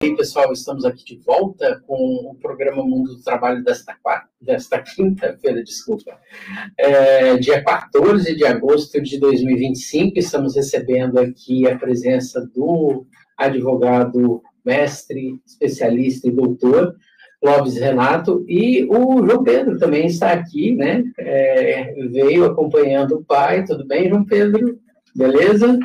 E aí, pessoal, estamos aqui de volta com o programa Mundo do Trabalho desta quinta-feira, desculpa. Dia 14 de agosto de 2025, estamos recebendo aqui a presença do advogado, mestre, especialista e doutor, Clóvis Renato, e o João Pedro também está aqui, né? Veio acompanhando o pai. Tudo bem, João Pedro? Beleza?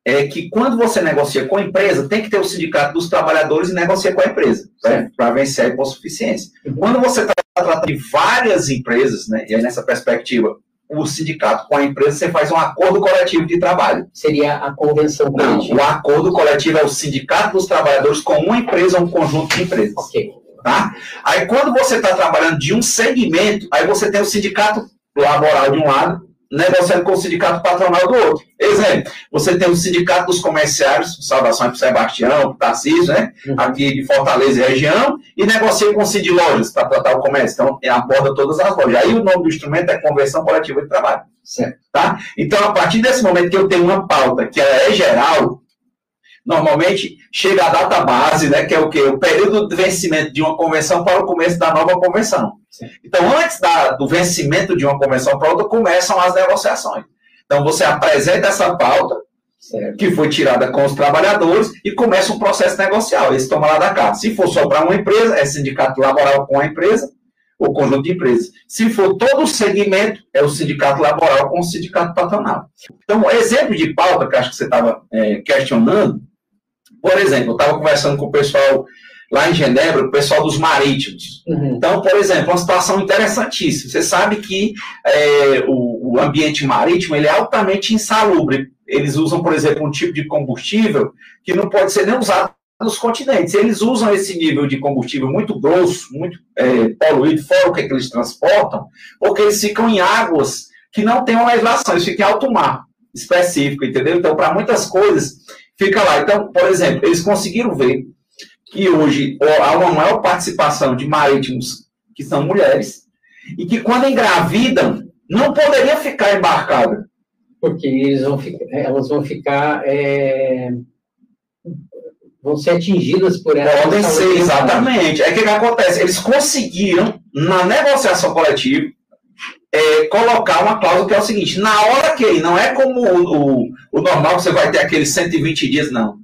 É que quando você negocia com a empresa, tem que ter o sindicato dos trabalhadores e negocia com a empresa, né, para vencer a hipossuficiência. Quando você está tratando de várias empresas, né, e aí nessa perspectiva, o sindicato com a empresa, você faz um acordo coletivo de trabalho. Seria a convenção coletiva? Não, o acordo coletivo é o sindicato dos trabalhadores com uma empresa ou um conjunto de empresas. Ok. Tá? Aí quando você está trabalhando de um segmento, aí você tem o sindicato laboral de um lado, negociando com o sindicato patronal do outro. Exemplo, você tem o sindicato dos comerciários, saudações para o Sebastião, para o Tarcísio, né? Aqui de Fortaleza e região, e negocia com o Cid Lojas para tratar o comércio. Então, aborda todas as lojas. Aí o nome do instrumento é Convenção Coletiva de Trabalho. Certo. Tá? Então, a partir desse momento que eu tenho uma pauta que ela é geral, normalmente chega a data base, né, que é o quê? O período de vencimento de uma convenção para o começo da nova convenção. Sim. Então, antes do vencimento de uma convenção para outra, começam as negociações. Então, você apresenta essa pauta, certo, que foi tirada com os trabalhadores, e começa um processo negocial. Esse toma lá da cá. Se for só para uma empresa, é sindicato laboral com a empresa, ou conjunto de empresas. Se for todo o segmento, é o sindicato laboral com o sindicato patronal. Então, exemplo de pauta, que acho que você estava questionando, por exemplo, eu estava conversando com o pessoal lá em Genebra, o pessoal dos marítimos. Então, por exemplo, uma situação interessantíssima. Você sabe que o ambiente marítimo ele é altamente insalubre. Eles usam, por exemplo, um tipo de combustível que não pode ser nem usado nos continentes. Eles usam esse nível de combustível muito grosso, muito poluído, fora o que eles transportam, porque eles ficam em águas que não têm uma legislação, eles ficam em alto mar específico, entendeu? Então, para muitas coisas, fica lá. Então, por exemplo, eles conseguiram ver que hoje há uma maior participação de marítimos que são mulheres e que quando engravidam não poderia ficar embarcada. Porque elas vão ficar vão ser atingidas por ela. Podem ser, exatamente. É que acontece? Eles conseguiram, na negociação coletiva, colocar uma cláusula que é o seguinte: na hora que, não é como o normal, que você vai ter aqueles 120 dias, não.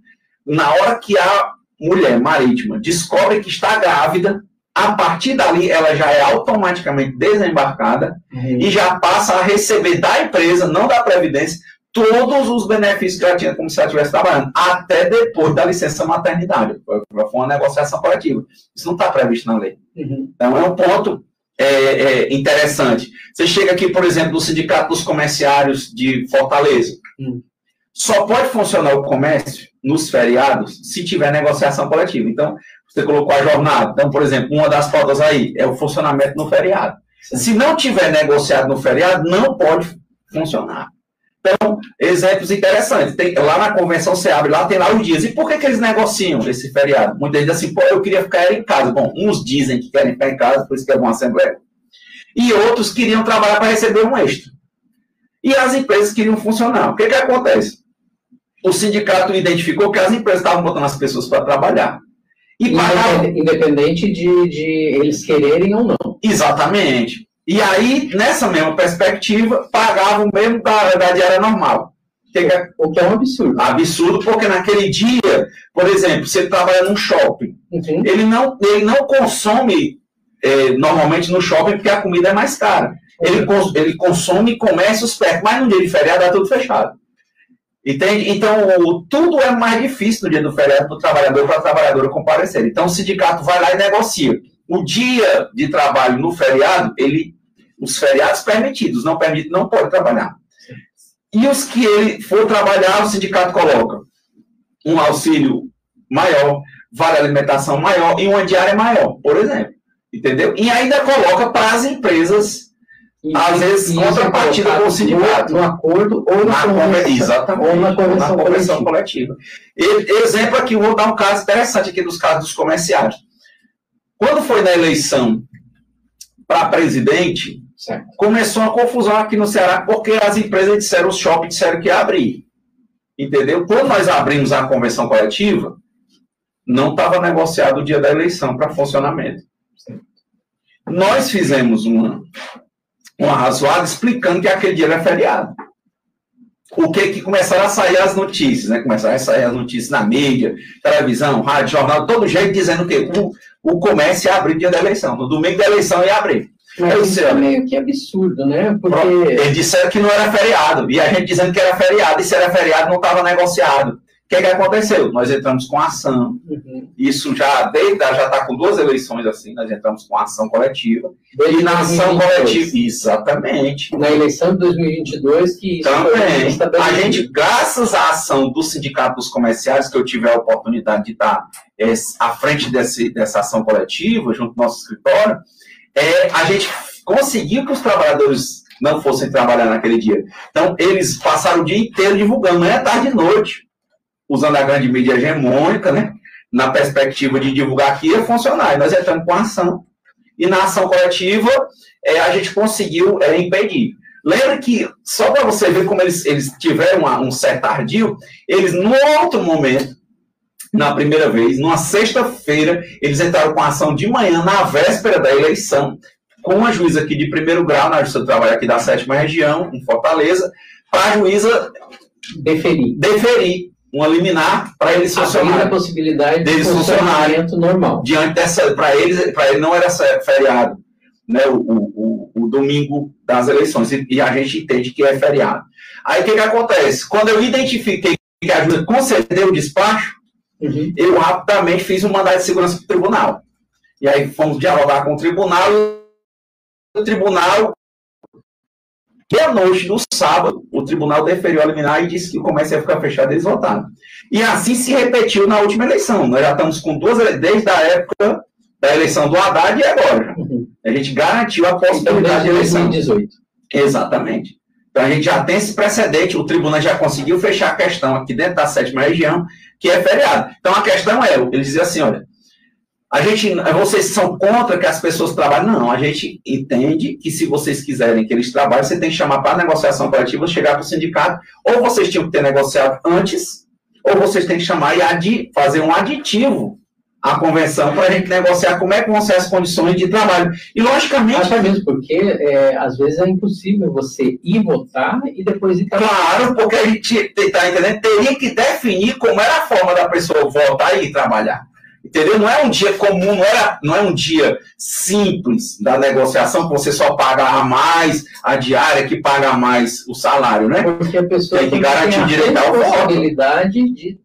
Na hora que a mulher marítima descobre que está grávida, a partir dali ela já é automaticamente desembarcada e já passa a receber da empresa, não da Previdência, todos os benefícios que ela tinha como se ela estivesse trabalhando, até depois da licença maternidade. Foi uma negociação coletiva. Isso não está previsto na lei. Então é um ponto interessante. Você chega aqui, por exemplo, no Sindicato dos Comerciários de Fortaleza. Só pode funcionar o comércio nos feriados se tiver negociação coletiva. Então, você colocou a jornada. Então, por exemplo, uma das pautas aí é o funcionamento no feriado. Sim. Se não tiver negociado no feriado, não pode funcionar. Então, exemplos interessantes. Lá na convenção você abre, lá tem lá os dias. E por que eles negociam esse feriado? Muitas vezes assim, eu queria ficar em casa. Bom, uns dizem que querem ficar em casa, por isso que é uma assembleia. E outros queriam trabalhar para receber um extra. E as empresas queriam funcionar. O que acontece? O sindicato identificou que as empresas estavam botando as pessoas para trabalhar. E pagavam... Independente de eles quererem ou não. Exatamente. E aí, nessa mesma perspectiva, pagavam mesmo da diária normal. O que é um absurdo. Absurdo, porque naquele dia, por exemplo, você trabalha num shopping. Ele não consome normalmente no shopping porque a comida é mais cara. Ele consome comércios perto, mas no dia de feriado dá tudo fechado. Entende? Então, tudo é mais difícil no dia do feriado para o trabalhador, para a trabalhadora comparecer. Então, o sindicato vai lá e negocia. O dia de trabalho no feriado, os feriados permitidos, não permitidos, não pode trabalhar. E os que ele for trabalhar, o sindicato coloca um auxílio maior, vale alimentação maior e uma diária maior, por exemplo. Entendeu? E ainda coloca para as empresas, às vezes, contrapartida com o sindicato. No acordo ou na convenção. Exatamente. Ou na convenção coletiva. Exemplo aqui, vou dar um caso interessante aqui dos casos dos comerciários. Quando foi na eleição para presidente, certo, começou uma confusão aqui no Ceará, porque as empresas disseram, os shoppings disseram que ia abrir. Entendeu? Quando nós abrimos a convenção coletiva, não estava negociado o dia da eleição para funcionamento. Nós fizemos uma razoada explicando que aquele dia era feriado. O que começaram a sair as notícias, né? Começaram a sair as notícias na mídia, televisão, rádio, jornal, todo jeito, dizendo que o comércio ia abrir dia da eleição. No domingo da eleição ia abrir. Mas isso é meio que absurdo, né? Porque... Eles disseram que não era feriado, e a gente dizendo que era feriado, e se era feriado não estava negociado. O que aconteceu? Nós entramos com ação, isso já está com 2 eleições assim, nós entramos com ação coletiva, e na ação coletiva, exatamente. Na eleição de 2022, que isso também, a gente, graças à ação do Sindicato dos Comerciários, que eu tive a oportunidade de estar à frente dessa ação coletiva, junto ao nosso escritório, a gente conseguiu que os trabalhadores não fossem trabalhar naquele dia. Então, eles passaram o dia inteiro divulgando, manhã, tarde e noite, usando a grande mídia hegemônica, né, na perspectiva de divulgar que ia funcionar. E nós entramos com a ação. E na ação coletiva, a gente conseguiu impedir. Lembra que, só para você ver como eles tiveram um certo ardil, eles, no outro momento, na primeira vez, numa sexta-feira, eles entraram com a ação de manhã, na véspera da eleição, com uma juíza aqui de primeiro grau, na Justiça do Trabalho aqui da 7ª Região, em Fortaleza, para a juíza deferir uma liminar para eles funcionarem. A possibilidade de funcionamento normal. Diante dessa, para ele não era feriado, né, o domingo das eleições, e a gente entende que é feriado. Aí o que acontece? Quando eu identifiquei que a juíza concedeu o despacho, eu rapidamente fiz um mandado de segurança para o tribunal. E aí fomos dialogar com o tribunal, e o tribunal, meia-noite do sábado, o tribunal deferiu a liminar e disse que o comércio ia ficar fechado e eles votaram. E assim se repetiu na última eleição. Nós já estamos com 2 desde a época da eleição do Haddad e agora. A gente garantiu a possibilidade de eleição. 2018. Exatamente. Então a gente já tem esse precedente, o tribunal já conseguiu fechar a questão aqui dentro da 7ª Região, que é feriado. Então a questão eles diziam assim, olha, vocês são contra que as pessoas trabalhem? Não, a gente entende que se vocês quiserem que eles trabalhem, você tem que chamar para a negociação coletiva, chegar para o sindicato, ou vocês tinham que ter negociado antes, ou vocês têm que chamar e fazer um aditivo à convenção para a gente negociar como é que vão ser as condições de trabalho. E, logicamente... Até mesmo porque, às vezes, é impossível você ir votar e depois ir trabalhar. Claro, porque a gente, está entendendo, teria que definir como era a forma da pessoa votar e ir trabalhar. Entendeu? Não é um dia comum, não é um dia simples da negociação, que você só paga a mais a diária, que paga mais o salário, né? Porque a pessoa tem que garantir o direito ao voto. A responsabilidade de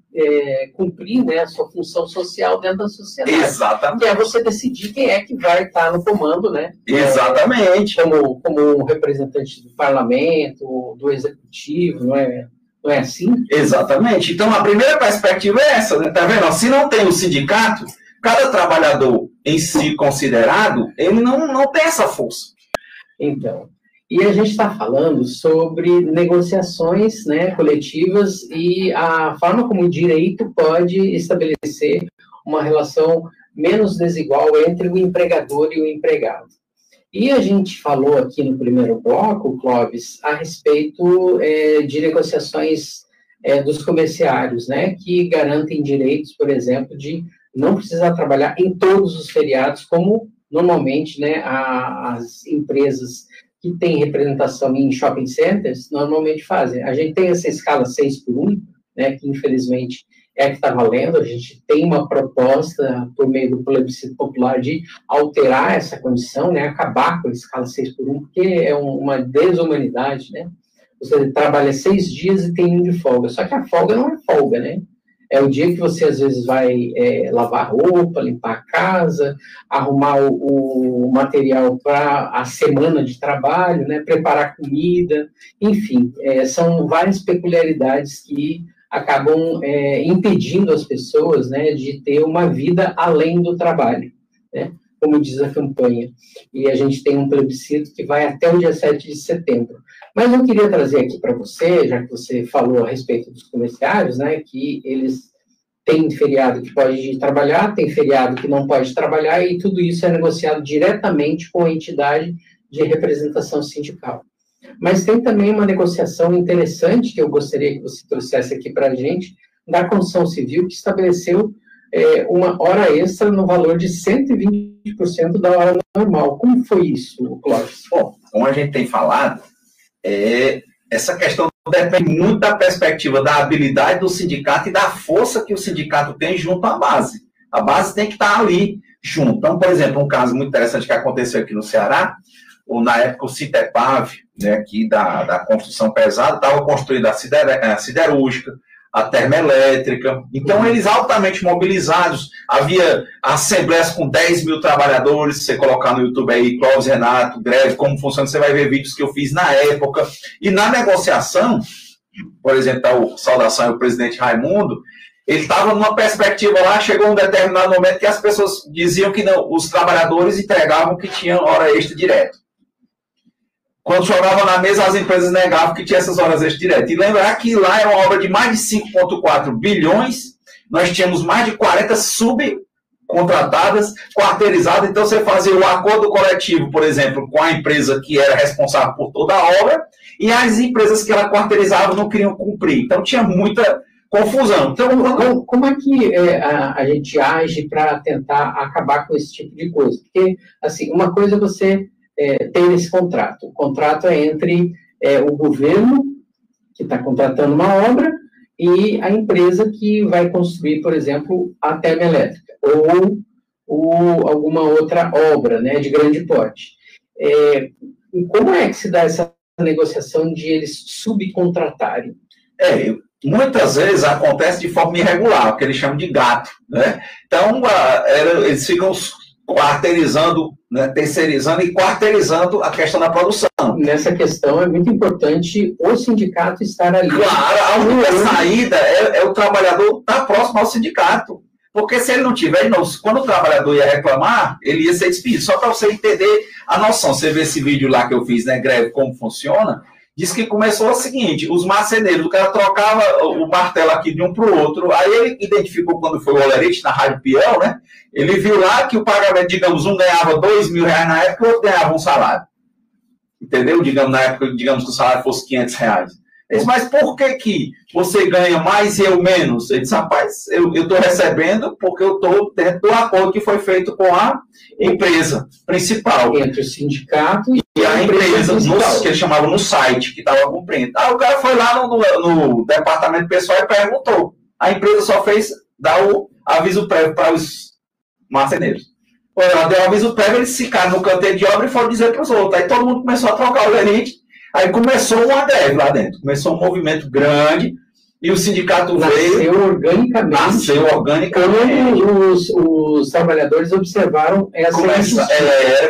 cumprir, né, a sua função social dentro da sociedade. Exatamente. Que é você decidir quem é que vai estar no comando, né? Exatamente. Como representante do parlamento, do executivo, não é? Não é assim? Exatamente. Então, a primeira perspectiva é essa, né? Tá vendo? Se não tem o sindicato, cada trabalhador em si considerado, ele não tem essa força. Então, e a gente está falando sobre negociações, né, coletivas e a forma como o direito pode estabelecer uma relação menos desigual entre o empregador e o empregado. E a gente falou aqui no primeiro bloco, Clóvis, a respeito de negociações dos comerciários, né, que garantem direitos, por exemplo, de não precisar trabalhar em todos os feriados, como normalmente, né, as empresas que têm representação em shopping centers normalmente fazem. A gente tem essa escala 6x1, né, que infelizmente é a que está valendo. A gente tem uma proposta, por meio do plebiscito popular, de alterar essa condição, né, acabar com a escala 6x1, porque é uma desumanidade, né? Você trabalha 6 dias e tem um de folga, só que a folga não é folga, né? É o dia que você, às vezes, vai lavar roupa, limpar a casa, arrumar o material para a semana de trabalho, né, preparar comida, enfim, são várias peculiaridades que acabam impedindo as pessoas, né, de ter uma vida além do trabalho, né, como diz a campanha. E a gente tem um plebiscito que vai até o dia 7 de setembro. Mas eu queria trazer aqui para você, já que você falou a respeito dos comerciários, né, que eles têm feriado que pode trabalhar, tem feriado que não pode trabalhar, e tudo isso é negociado diretamente com a entidade de representação sindical. Mas tem também uma negociação interessante, que eu gostaria que você trouxesse aqui para a gente, da construção civil, que estabeleceu uma hora extra no valor de 120% da hora normal. Como foi isso, Clóvis? Bom, como a gente tem falado, essa questão depende muito da perspectiva da habilidade do sindicato e da força que o sindicato tem junto à base. A base tem que estar ali junto. Então, por exemplo, um caso muito interessante que aconteceu aqui no Ceará, ou na época o Citepav, né, aqui da construção pesada, estava construída a siderúrgica, a termoelétrica. Então, eles altamente mobilizados, havia assembleias com 10 mil trabalhadores, se você colocar no YouTube aí, Clóvis Renato, greve, como funciona, você vai ver vídeos que eu fiz na época. E na negociação, por exemplo, a saudação ao presidente Raimundo, ele estava numa perspectiva lá, chegou um determinado momento que as pessoas diziam que não, os trabalhadores entregavam que tinham hora extra direto. Quando jogava na mesa, as empresas negavam que tinha essas horas extras direto. E lembrar que lá era uma obra de mais de 5,4 bilhões, nós tínhamos mais de 40 subcontratadas, quarteirizadas, então você fazia o acordo coletivo, por exemplo, com a empresa que era responsável por toda a obra, e as empresas que ela quarteirizava não queriam cumprir. Então tinha muita confusão. Então, como é que a gente age para tentar acabar com esse tipo de coisa? Porque, assim, uma coisa é você ter esse contrato. O contrato é entre o governo, que está contratando uma obra, e a empresa que vai construir, por exemplo, a termoelétrica, ou alguma outra obra, né, de grande porte. E como é que se dá essa negociação de eles subcontratarem? Muitas vezes acontece de forma irregular, o que eles chamam de gato, né? Então, eles ficam quarteirizando, né, terceirizando e quarteirizando a questão da produção. Nessa questão é muito importante o sindicato estar ali. Claro, a única saída é o trabalhador estar próximo ao sindicato. Porque se ele não tiver, quando o trabalhador ia reclamar, ele ia ser despedido. Só para você entender a noção. Você vê esse vídeo lá que eu fiz, né, greve, como funciona, diz que começou o seguinte, os marceneiros, o cara trocava o martelo aqui de um para o outro, aí ele identificou quando foi o Olerite na Rádio Peão, né? Ele viu lá que o pagamento, digamos, um ganhava R$2.000 na época, o outro ganhava um salário. Entendeu? Digamos, na época, digamos que o salário fosse R$500. Ele disse, mas por que você ganha mais e eu menos? Ele disse, rapaz, eu estou recebendo porque eu estou dentro do acordo que foi feito com a empresa principal. Entre o sindicato e a empresa, que eles chamavam no site, que estava cumprindo. Aí o cara foi lá no departamento pessoal e perguntou. A empresa só fez dar o aviso prévio para os marceneiros. Ela deu o aviso prévio, eles ficaram no canteiro de obra e foram dizer para os outros. Aí todo mundo começou a trocar o lerite. Aí começou uma greve lá dentro. Começou um movimento grande e o sindicato nasceu organicamente. Nasceu organicamente. Os trabalhadores observaram essa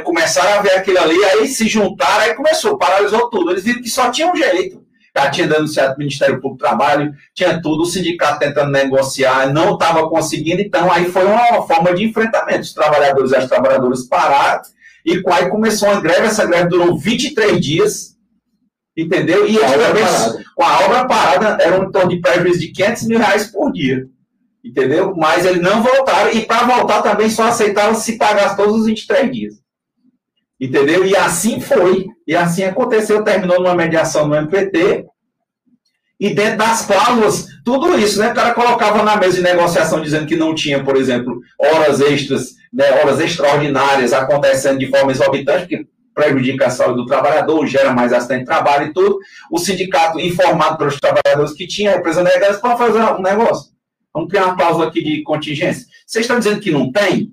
começaram a ver aquilo ali, aí se juntaram, aí começou, paralisou tudo. Eles viram que só tinha um jeito. Já tinha denunciado o Ministério Público do Trabalho, tinha tudo, o sindicato tentando negociar, não estava conseguindo, então aí foi uma forma de enfrentamento. Os trabalhadores e as trabalhadoras pararam, e aí começou uma greve, essa greve durou 23 dias, entendeu? E com a obra parada, era um torno de prejuízo de R$500.000 por dia, entendeu? Mas eles não voltaram, e para voltar também só aceitaram se pagasse todos os 23 dias. Entendeu? E assim foi. E assim aconteceu, terminou numa mediação no MPT. E dentro das cláusulas, tudo isso, né? O cara colocava na mesa de negociação dizendo que não tinha, por exemplo, horas extras, né, horas extraordinárias acontecendo de forma exorbitante, que prejudica a saúde do trabalhador, gera mais acidente de trabalho e tudo. O sindicato informado para os trabalhadores que tinha, a empresa negada, para fazer um negócio. Vamos criar uma cláusula aqui de contingência. Vocês estão dizendo que não tem?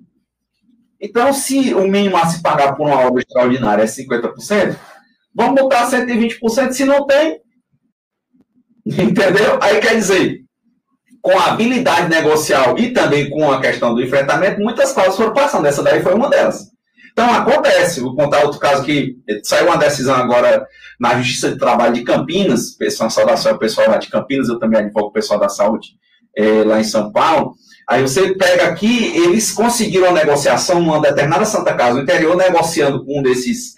Então, se o mínimo a se pagar por uma obra extraordinária é 50%, vamos botar 120%, se não tem. Entendeu? Aí quer dizer, com a habilidade negocial e também com a questão do enfrentamento, muitas cláusulas foram passando. Essa daí foi uma delas. Então, acontece. Vou contar outro caso que saiu uma decisão agora na Justiça de Trabalho de Campinas. Uma saudação ao pessoal lá de Campinas, eu também advogo o pessoal da saúde lá em São Paulo. Aí você pega aqui, eles conseguiram a negociação numa determinada Santa Casa do interior, negociando com um desses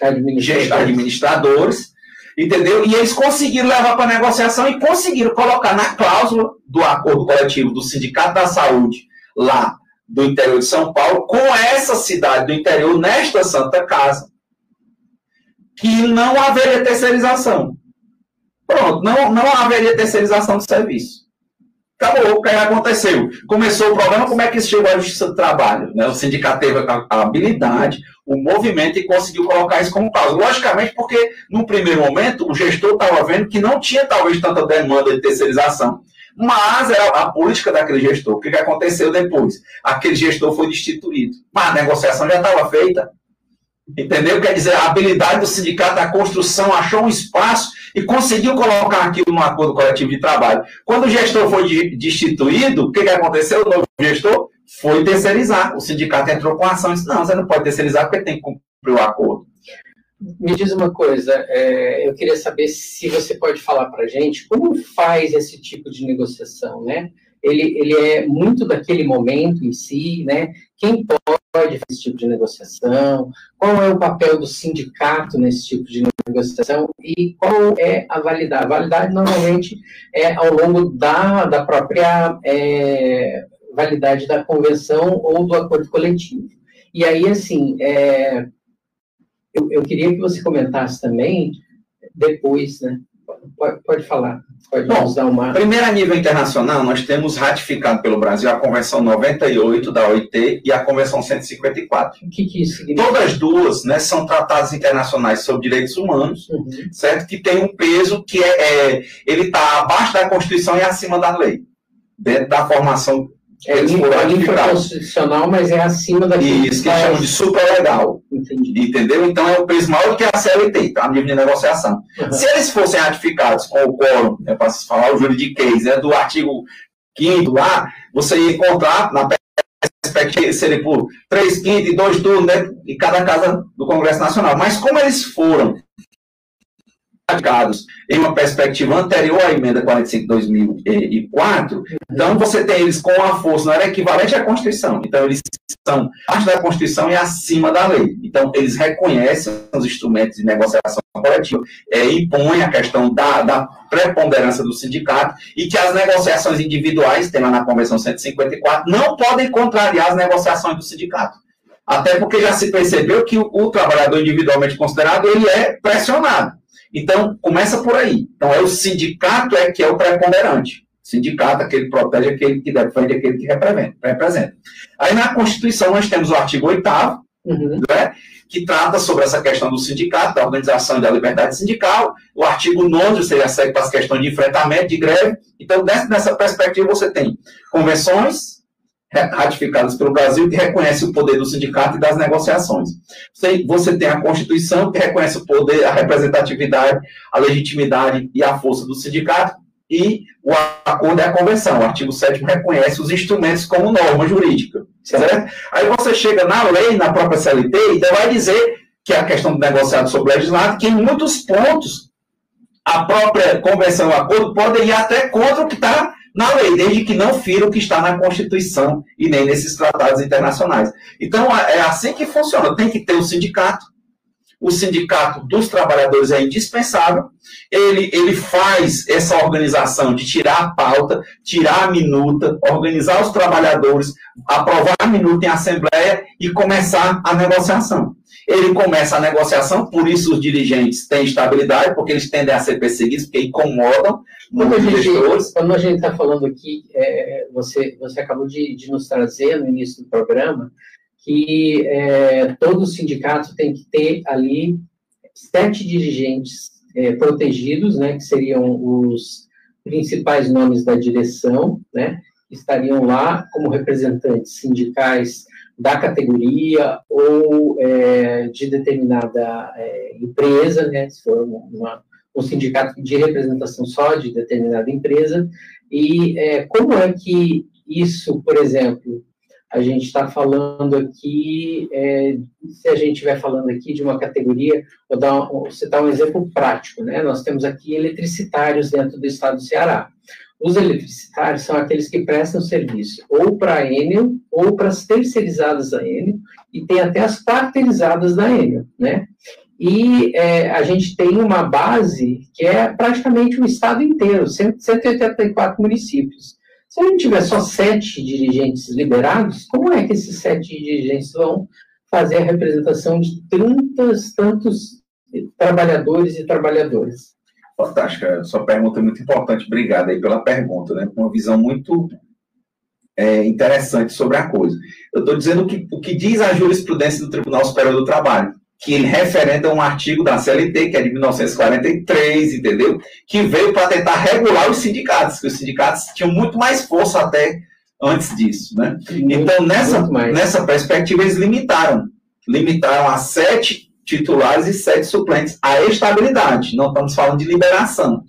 administradores, entendeu? E eles conseguiram levar para a negociação e conseguiram colocar na cláusula do acordo coletivo do Sindicato da Saúde, lá do interior de São Paulo, com essa cidade do interior, nesta Santa Casa, que não haveria terceirização. Pronto, não haveria terceirização do serviço. Acabou, o que aconteceu? Começou o problema, como é que isso chegou à Justiça do Trabalho? Né? O sindicato teve a habilidade, o movimento e conseguiu colocar isso como causa. Logicamente, porque, num primeiro momento, o gestor estava vendo que não tinha, talvez, tanta demanda de terceirização. Mas era a política daquele gestor. O que aconteceu depois? Aquele gestor foi destituído. Mas a negociação já estava feita. Entendeu? Quer dizer, a habilidade do sindicato, a construção, achou um espaço e conseguiu colocar aquilo no acordo coletivo de trabalho. Quando o gestor foi destituído, o que aconteceu? O novo gestor foi terceirizar. O sindicato entrou com a ação e disse, não, você não pode terceirizar porque tem que cumprir o acordo. Me diz uma coisa, eu queria saber se você pode falar para a gente como faz esse tipo de negociação, né? Ele é muito daquele momento em si, né? Quem pode fazer esse tipo de negociação? Qual é o papel do sindicato nesse tipo de negociação? E qual é a validade? A validade, normalmente, é ao longo da própria validade da convenção ou do acordo coletivo. E aí, assim, eu queria que você comentasse também, depois, né? Pode falar. Pode nos dar uma... Primeiro, a nível internacional, nós temos ratificado pelo Brasil a Convenção 98 da OIT e a Convenção 154. O que isso significa? Todas duas, né, são tratados internacionais sobre direitos humanos, certo? Que tem um peso que ele está abaixo da Constituição e acima da lei, dentro da formação. É infraconstitucional, mas é acima da Isso, que chamam de superlegal. Entendeu? Então é o peso maior do que a CLT, tá? A nível de negociação. Se eles fossem ratificados com o quórum, para falar o juridiquês, né, do artigo 5º lá, você ia encontrar, na perspectiva, seria por 3/5 e 2 turnos, né, em cada casa do Congresso Nacional. Mas como eles foram ratificados em uma perspectiva anterior à emenda 45 de 2004, então você tem eles com a força, não era equivalente à Constituição, então eles são parte da Constituição e acima da lei, então eles reconhecem os instrumentos de negociação coletiva, impõem a questão da preponderância do sindicato e que as negociações individuais, tem lá na Convenção 154, não podem contrariar as negociações do sindicato. Até porque já se percebeu que o trabalhador individualmente considerado, ele é pressionado. Então, começa por aí. Então, o sindicato que é o preponderante. O sindicato, aquele que protege, aquele que defende, aquele que representa. Aí, na Constituição, nós temos o artigo 8º, né, que trata sobre essa questão do sindicato, da organização e da liberdade sindical. O artigo 9º seria segue para as questões de enfrentamento, de greve. Então, nessa perspectiva, você tem convenções ratificadas pelo Brasil, que reconhece o poder do sindicato e das negociações. Você tem a Constituição, que reconhece o poder, a representatividade, a legitimidade e a força do sindicato, e o acordo é a Convenção. O artigo 7º reconhece os instrumentos como norma jurídica. Certo? Aí você chega na lei, na própria CLT, e então vai dizer que a questão do negociado sobre legislado, que em muitos pontos a própria Convenção e o acordo podem ir até contra o que está na lei, desde que não fira o que está na Constituição e nem nesses tratados internacionais. Então, é assim que funciona. Tem que ter o sindicato dos trabalhadores é indispensável, ele faz essa organização de tirar a pauta, tirar a minuta, organizar os trabalhadores, aprovar a minuta em assembleia e começar a negociação. Ele começa a negociação, por isso os dirigentes têm estabilidade, porque eles tendem a ser perseguidos, porque incomodam muitos gestores. Quando a gente está falando aqui, você acabou de nos trazer no início do programa, que todo sindicato tem que ter ali 7 dirigentes protegidos, né, que seriam os principais nomes da direção, né, que estariam lá como representantes sindicais da categoria ou de determinada empresa, né, se for um sindicato de representação só de determinada empresa. E como é que isso, por exemplo, a gente está falando aqui, se a gente estiver falando aqui de uma categoria, vou citar um exemplo prático, né? Nós temos aqui eletricitários dentro do estado do Ceará. Os eletricitários são aqueles que prestam serviço ou para a Enel ou para as terceirizadas da Enel, e tem até as parterizadas da Enel, né? E a gente tem uma base que é praticamente o estado inteiro, 184 municípios. Se a gente tiver só 7 dirigentes liberados, como é que esses 7 dirigentes vão fazer a representação de tantos trabalhadores e trabalhadoras? Fantástica, sua pergunta é muito importante, obrigado aí pela pergunta, né? Uma visão muito interessante sobre a coisa. Eu estou dizendo o que diz a jurisprudência do Tribunal Superior do Trabalho, que ele referenda um artigo da CLT, que é de 1943, entendeu? Que veio para tentar regular os sindicatos, que os sindicatos tinham muito mais força até antes disso, né? Então, nessa perspectiva, eles limitaram a 7 titulares e 7 suplentes a estabilidade. Não estamos falando de liberação.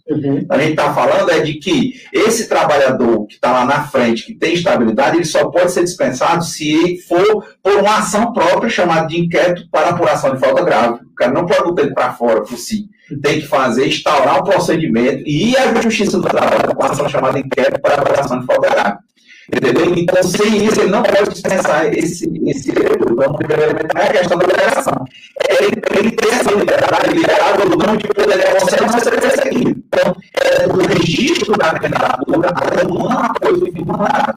A gente está falando de que esse trabalhador que está lá na frente, que tem estabilidade, ele só pode ser dispensado se for por uma ação própria chamada de inquérito para apuração de falta grave. O cara não pode botar ele para fora por si. Tem que instaurar um procedimento e ir à Justiça do Trabalho com a ação chamada inquérito para apuração de falta grave. Entendeu? Então, sem isso, ele não pode dispensar esse então, o primeiro elemento não é a questão da liberação. Ele tem essa liberdade, liberado ou não, de poder negociar e não ser perseguido. Então, o registro da candidatura não é uma coisa que não é.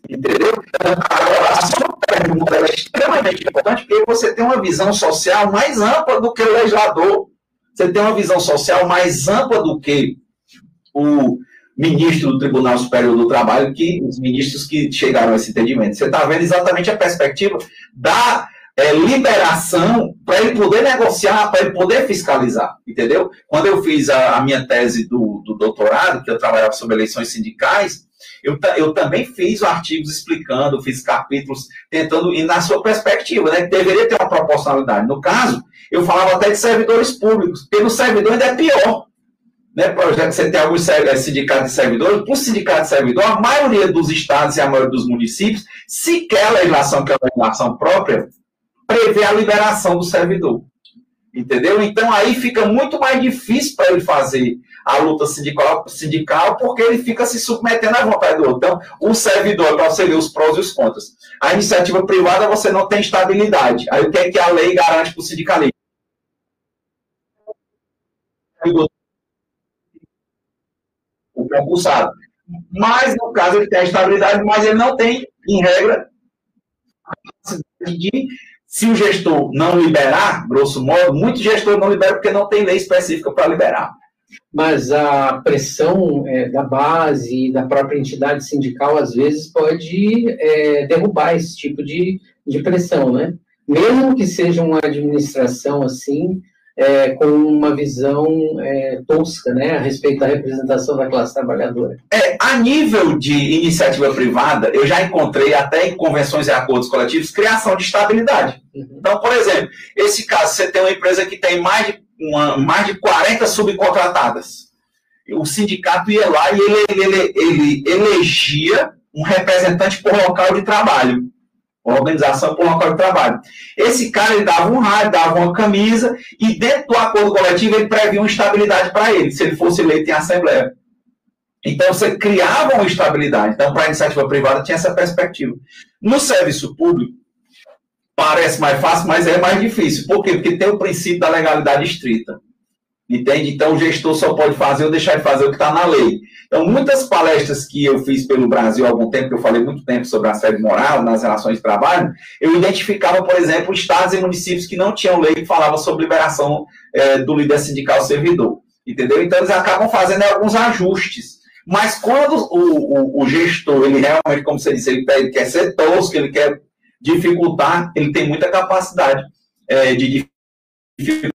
Entendeu? Então, agora, a sua pergunta é extremamente importante, porque você tem uma visão social mais ampla do que o legislador. Você tem uma visão social mais ampla do que o ministro do Tribunal Superior do Trabalho, que os ministros que chegaram a esse entendimento. Você está vendo exatamente a perspectiva da liberação para ele poder negociar, para ele poder fiscalizar, entendeu? Quando eu fiz a minha tese do doutorado, que eu trabalhava sobre eleições sindicais, eu também fiz artigos explicando, fiz capítulos tentando ir na sua perspectiva, né? Que deveria ter uma proporcionalidade. No caso, eu falava até de servidores públicos, porque no servidor ainda é pior. Né, já que você tem alguns sindicatos de servidores, para o sindicato de servidor, a maioria dos estados e a maioria dos municípios, sequer a legislação, que é a legislação própria, prevê a liberação do servidor. Entendeu? Então, aí fica muito mais difícil para ele fazer a luta sindical, porque ele fica se submetendo à vontade do outro. Então, o servidor, para você ver os prós e os contras. A iniciativa privada, você não tem estabilidade. Aí, o que é que a lei garante para o sindicalista? O concursado. Mas, no caso, ele tem a estabilidade, mas ele não tem, em regra, se o gestor não liberar, grosso modo, muito gestor não libera porque não tem lei específica para liberar. Mas a pressão da base, da própria entidade sindical, às vezes, pode derrubar esse tipo de pressão, né? Mesmo que seja uma administração assim, com uma visão tosca, né, a respeito da representação da classe trabalhadora. A nível de iniciativa privada, eu já encontrei até em convenções e acordos coletivos criação de estabilidade. Então, por exemplo, esse caso, você tem uma empresa que tem mais de 40 subcontratadas. O sindicato ia lá e ele elegia um representante por local de trabalho. Organização por local de trabalho. Esse cara, ele dava um rádio, dava uma camisa, e dentro do acordo coletivo ele previa uma estabilidade para ele, se ele fosse eleito em assembleia. Então, você criava uma estabilidade. Então, para a iniciativa privada, tinha essa perspectiva. No serviço público, parece mais fácil, mas é mais difícil. Por quê? Porque tem o princípio da legalidade estrita. Entende? Então, o gestor só pode fazer ou deixar de fazer o que está na lei. Então, muitas palestras que eu fiz pelo Brasil há algum tempo, que eu falei muito tempo sobre assédio moral nas relações de trabalho, eu identificava, por exemplo, estados e municípios que não tinham lei que falava sobre liberação do líder sindical servidor. Entendeu? Então, eles acabam fazendo alguns ajustes. Mas quando o gestor, ele realmente, como você disse, ele quer ser tosco, ele quer dificultar, ele tem muita capacidade de dificultar.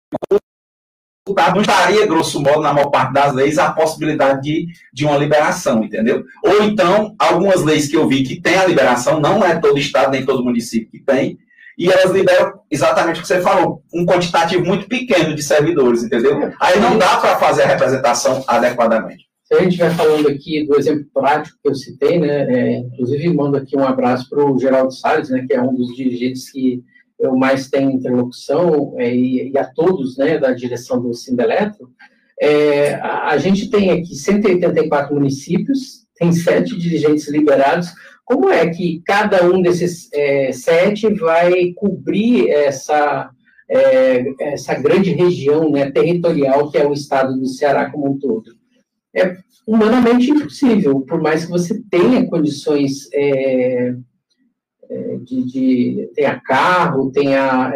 Não estaria, grosso modo, na maior parte das leis, a possibilidade de uma liberação, entendeu? Ou então, algumas leis que eu vi que tem a liberação, não é todo estado, nem todo município que tem, e elas liberam exatamente o que você falou, um quantitativo muito pequeno de servidores, entendeu? Aí não dá para fazer a representação adequadamente. Se a gente estiver falando aqui do exemplo prático que eu citei, né, inclusive mando aqui um abraço para o Geraldo Salles, né, que é um dos dirigentes que eu mais tenho interlocução, e a todos, né, da direção do Sindeletro. A gente tem aqui 184 municípios, tem 7 dirigentes liberados. Como é que cada um desses 7 vai cobrir essa grande região, né, territorial que é o estado do Ceará como um todo? É humanamente impossível, por mais que você tenha condições tenha carro, tenha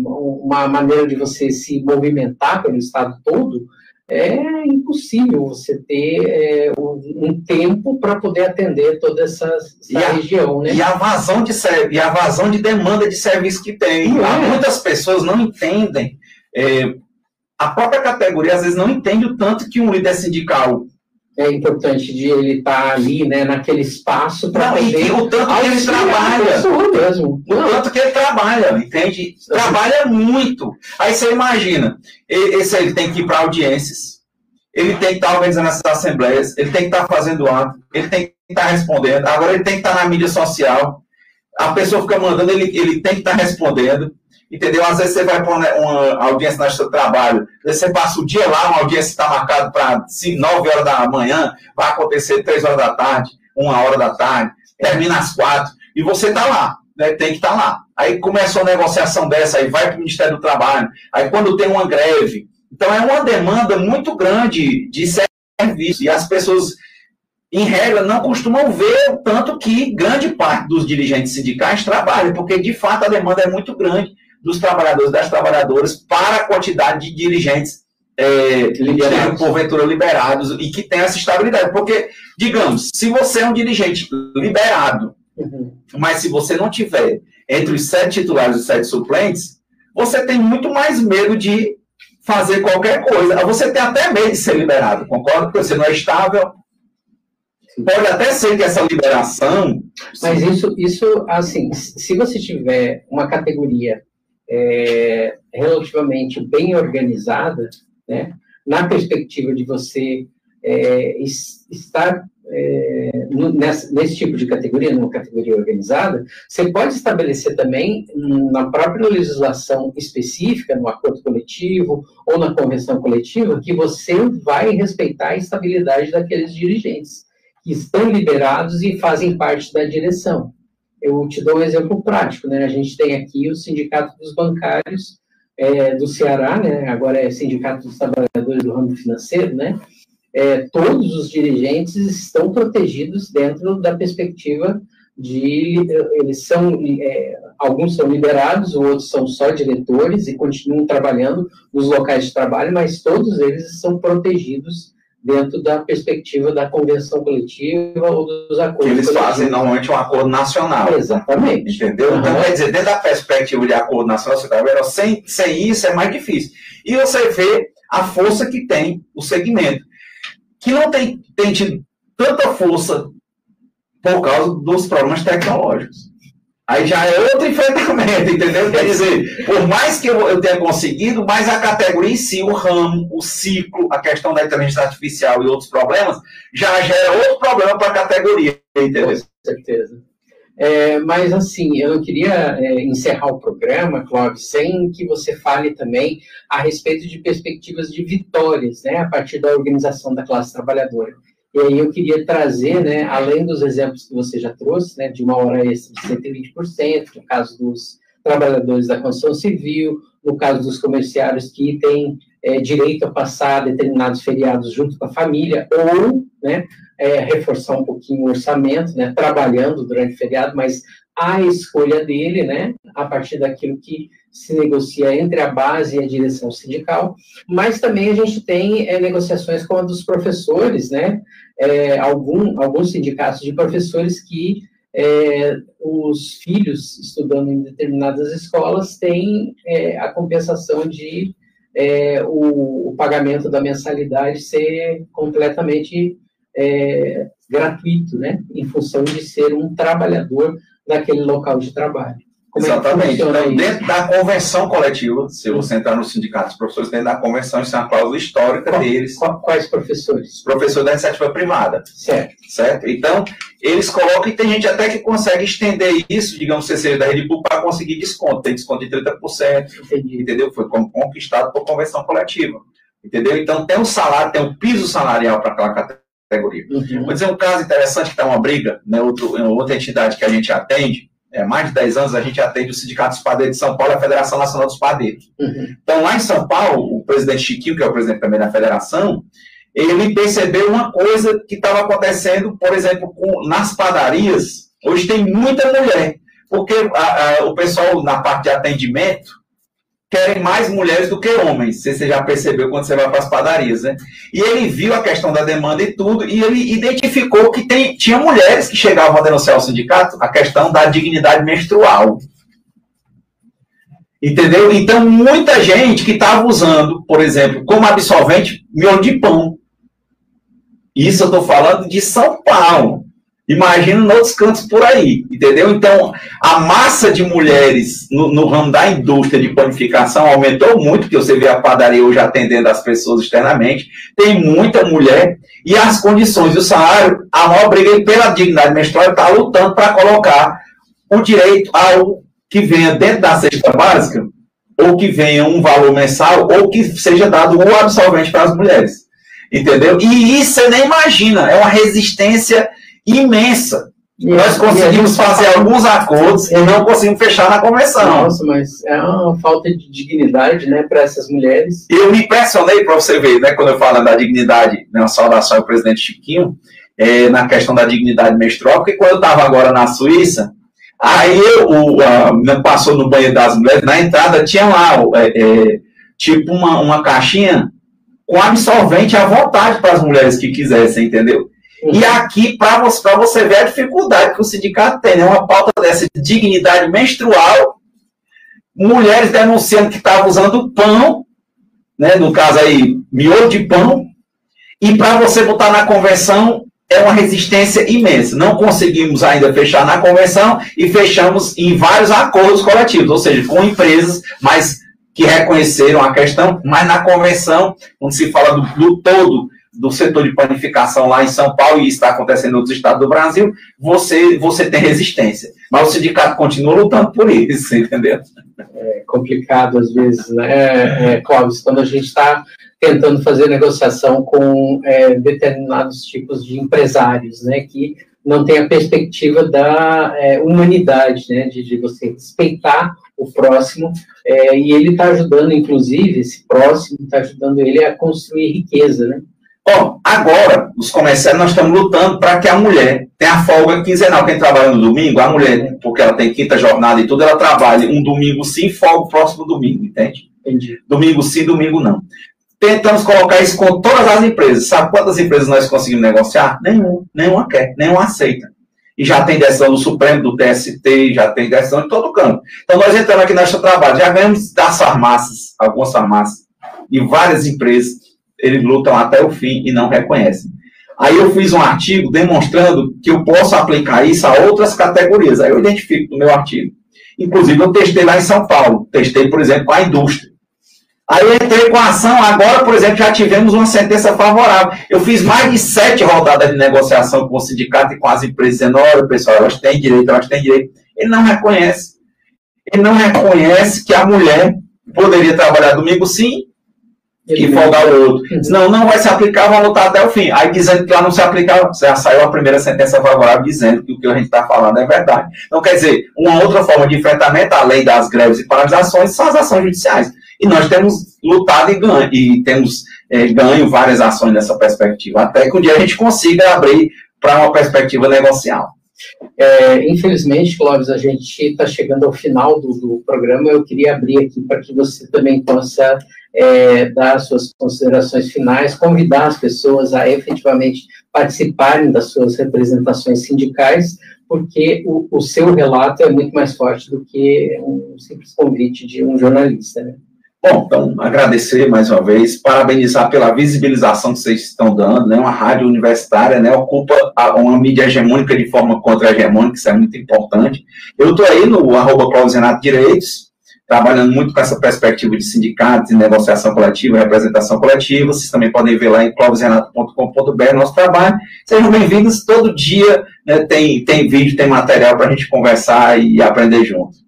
uma maneira de você se movimentar pelo estado todo, é impossível você ter um tempo para poder atender toda essa região, né? E a vazão de demanda de serviço que tem. Muitas pessoas não entendem, a própria categoria às vezes não entende o tanto que um líder sindical é importante de ele estar ali, né, naquele espaço para poder... o tanto que ele trabalha. Mesmo. O tanto que ele trabalha, entende? Trabalha muito. Aí você imagina, esse ele tem que ir para audiências, ele tem que estar organizando essas assembleias, ele tem que estar fazendo ato, ele tem que estar respondendo, agora ele tem que estar na mídia social, a pessoa fica mandando, ele tem que estar respondendo, entendeu? Às vezes você vai para uma audiência no seu trabalho, você passa o dia lá, uma audiência está marcada para 9 horas da manhã, vai acontecer 3 horas da tarde, 1 hora da tarde, termina às 4, e você está lá, né? Tem que estar lá. Aí começa uma negociação dessa, aí vai para o Ministério do Trabalho, aí quando tem uma greve, então é uma demanda muito grande de serviço, e as pessoas, em regra, não costumam ver o tanto que grande parte dos dirigentes sindicais trabalham, porque de fato a demanda é muito grande dos trabalhadores e das trabalhadoras para a quantidade de dirigentes porventura liberados e que tem essa estabilidade. Porque, digamos, se você é um dirigente liberado, mas se você não tiver entre os 7 titulares e os 7 suplentes, você tem muito mais medo de fazer qualquer coisa. Você tem até medo de ser liberado, concorda? Porque você não é estável. Pode até ser que essa liberação... Mas isso assim, se você tiver uma categoria relativamente bem organizada, né, na perspectiva de você estar nesse tipo de categoria, numa categoria organizada, você pode estabelecer também, na própria legislação específica, no acordo coletivo ou na convenção coletiva, que você vai respeitar a estabilidade daqueles dirigentes que estão liberados e fazem parte da direção. Eu te dou um exemplo prático, né? A gente tem aqui o Sindicato dos Bancários do Ceará, né? Agora é Sindicato dos Trabalhadores do Ramo Financeiro, né? Todos os dirigentes estão protegidos dentro da perspectiva de... alguns são liberados, outros são só diretores e continuam trabalhando nos locais de trabalho, mas todos eles são protegidos dentro da perspectiva da convenção coletiva ou dos acordos eles fazem normalmente um acordo nacional. Exatamente. Entendeu? Então, quer dizer, dentro da perspectiva de acordo nacional, você trabalha, sem isso é mais difícil. E você vê a força que tem o segmento, que não tem tido tanta força por causa dos problemas tecnológicos. Aí já é outro enfrentamento, entendeu? Quer dizer, por mais que eu tenha conseguido, mas a categoria em si, o ramo, o ciclo, a questão da inteligência artificial e outros problemas, já gera outro problema para a categoria, entendeu? Com certeza. Mas, assim, eu não queria encerrar o programa, Clóvis, sem que você fale também a respeito de perspectivas de vitórias, né, a partir da organização da classe trabalhadora. E aí eu queria trazer, né, além dos exemplos que você já trouxe, né, de uma hora extra de 120%, no caso dos trabalhadores da construção civil, no caso dos comerciários que têm direito a passar determinados feriados junto com a família, ou, né, reforçar um pouquinho o orçamento, né, trabalhando durante o feriado, mas a escolha dele, né, a partir daquilo que se negocia entre a base e a direção sindical, mas também a gente tem negociações com a dos professores, né, alguns sindicatos de professores que os filhos estudando em determinadas escolas têm a compensação de o pagamento da mensalidade ser completamente gratuito, né, em função de ser um trabalhador daquele local de trabalho. Exatamente. Então, dentro da convenção coletiva, se você entrar no sindicato dos professores, dentro da convenção, isso é uma cláusula histórica deles. Quais professores? Os professores da iniciativa privada. Certo. Então, eles colocam, e tem gente até que consegue estender isso, digamos, seja da rede pública, para conseguir desconto. Tem desconto de 30%, entendeu? Foi conquistado por convenção coletiva. Entendeu? Então, tem um salário, tem um piso salarial para aquela categoria. Vou dizer um caso interessante, que está uma briga, né, outra entidade que a gente atende, mais de 10 anos a gente atende o Sindicato dos Padeiros de São Paulo e a Federação Nacional dos Padeiros. Então, lá em São Paulo, o presidente Chiquinho, que é o presidente também da federação, ele percebeu uma coisa que estava acontecendo, por exemplo, nas padarias. Hoje tem muita mulher, porque o pessoal na parte de atendimento, querem mais mulheres do que homens. Você já percebeu quando você vai para as padarias, né? E ele viu a questão da demanda e tudo, e ele identificou que tinha mulheres que chegavam a denunciar o sindicato a questão da dignidade menstrual. Entendeu? Então, muita gente que estava usando, por exemplo, como absolvente, miolo de pão. Isso eu estou falando de São Paulo. Imagina em outros cantos por aí, entendeu? Então, a massa de mulheres no ramo da indústria de panificação aumentou muito, porque você vê a padaria hoje atendendo as pessoas externamente, tem muita mulher, e as condições e o salário, a maior briga pela dignidade menstrual está lutando para colocar o direito ao que venha dentro da cesta básica, ou que venha um valor mensal, ou que seja dado o absolvente para as mulheres, entendeu? E isso você nem imagina, é uma resistência imensa. Nós conseguimos fazer alguns acordos e não conseguimos fechar na convenção. Nossa, mas é uma falta de dignidade, né, para essas mulheres. Eu me impressionei, para você ver, né, quando eu falo da dignidade, né, uma saudação ao presidente Chiquinho, na questão da dignidade menstrual, porque quando eu estava agora na Suíça, aí passou no banheiro das mulheres, na entrada tinha lá, tipo uma caixinha com absorvente à vontade para as mulheres que quisessem, entendeu? E aqui, para você ver a dificuldade que o sindicato tem, né? Uma pauta dessa dignidade menstrual, mulheres denunciando que estavam usando pão, né? No caso aí, miolo de pão, e para você botar na convenção, é uma resistência imensa. Não conseguimos ainda fechar na convenção e fechamos em vários acordos coletivos, ou seja, com empresas, mas que reconheceram a questão, mas na convenção, quando se fala do todo, do setor de panificação lá em São Paulo, e está acontecendo em outros estados do Brasil, você tem resistência. Mas o sindicato continua lutando por isso, entendeu? É complicado, às vezes, né, Clóvis, quando a gente está tentando fazer negociação com determinados tipos de empresários, né, que não tem a perspectiva da humanidade, né, de você respeitar o próximo, e ele está ajudando, inclusive, esse próximo está ajudando ele a construir riqueza, né? Bom, agora, os comerciantes, nós estamos lutando para que a mulher tenha a folga quinzenal. Quem trabalha no domingo, a mulher, porque ela tem quinta jornada e tudo, ela trabalha um domingo sim, folga o próximo domingo, entende? Entendi. Domingo sim, domingo não. Tentamos colocar isso com todas as empresas. Sabe quantas empresas nós conseguimos negociar? Nenhuma quer, nenhuma aceita. E já tem decisão do Supremo, do TST, já tem decisão de todo canto. Então, nós entramos aqui nesse trabalho, já ganhamos das farmácias, algumas farmácias, e várias empresas, eles lutam até o fim e não reconhecem. Aí eu fiz um artigo demonstrando que eu posso aplicar isso a outras categorias. Aí eu identifico no meu artigo. Inclusive, eu testei lá em São Paulo. Testei, por exemplo, com a indústria. Aí eu entrei com a ação. Agora, por exemplo, já tivemos uma sentença favorável. Eu fiz mais de 7 rodadas de negociação com o sindicato e com as empresas, dizendo, olha, pessoal, elas têm direito, elas têm direito. Ele não reconhece. Ele não reconhece que a mulher poderia trabalhar domingo sim, e folgar o outro. Senão não vai se aplicar, vão lutar até o fim. Aí dizendo que lá não se aplicava, já saiu a primeira sentença favorável dizendo que o que a gente está falando é verdade. Então, quer dizer, uma outra forma de enfrentamento, além das greves e paralisações, são as ações judiciais. E nós temos lutado e temos ganho várias ações nessa perspectiva, até que um dia a gente consiga abrir para uma perspectiva negocial. Infelizmente, Clóvis, a gente está chegando ao final do programa. Eu queria abrir aqui para que você também possa dar suas considerações finais, convidar as pessoas a efetivamente participarem das suas representações sindicais, porque o seu relato é muito mais forte do que um simples convite de um jornalista, né? Bom, então, agradecer mais uma vez, parabenizar pela visibilização que vocês estão dando, né? Uma rádio universitária, né? Ocupa uma mídia hegemônica de forma contra-hegemônica, isso é muito importante. Eu estou aí no @Clóvis Renato Direitos, trabalhando muito com essa perspectiva de sindicatos, de negociação coletiva, representação coletiva. Vocês também podem ver lá em clovisrenato.com.br nosso trabalho. Sejam bem-vindos, todo dia, né, tem vídeo, tem material para a gente conversar e aprender junto.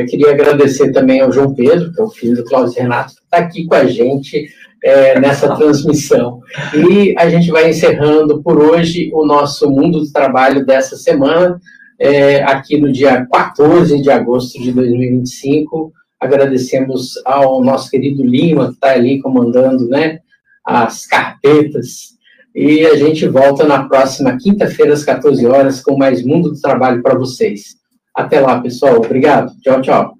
Queria agradecer também ao João Pedro, que é o filho do Clóvis Renato, que está aqui com a gente nessa transmissão. E a gente vai encerrando por hoje o nosso Mundo do Trabalho dessa semana, aqui no dia 14 de agosto de 2025. Agradecemos ao nosso querido Lima, que está ali comandando, né, as carpetas. E a gente volta na próxima quinta-feira, às 14 horas, com mais Mundo do Trabalho para vocês. Até lá, pessoal. Obrigado. Tchau, tchau.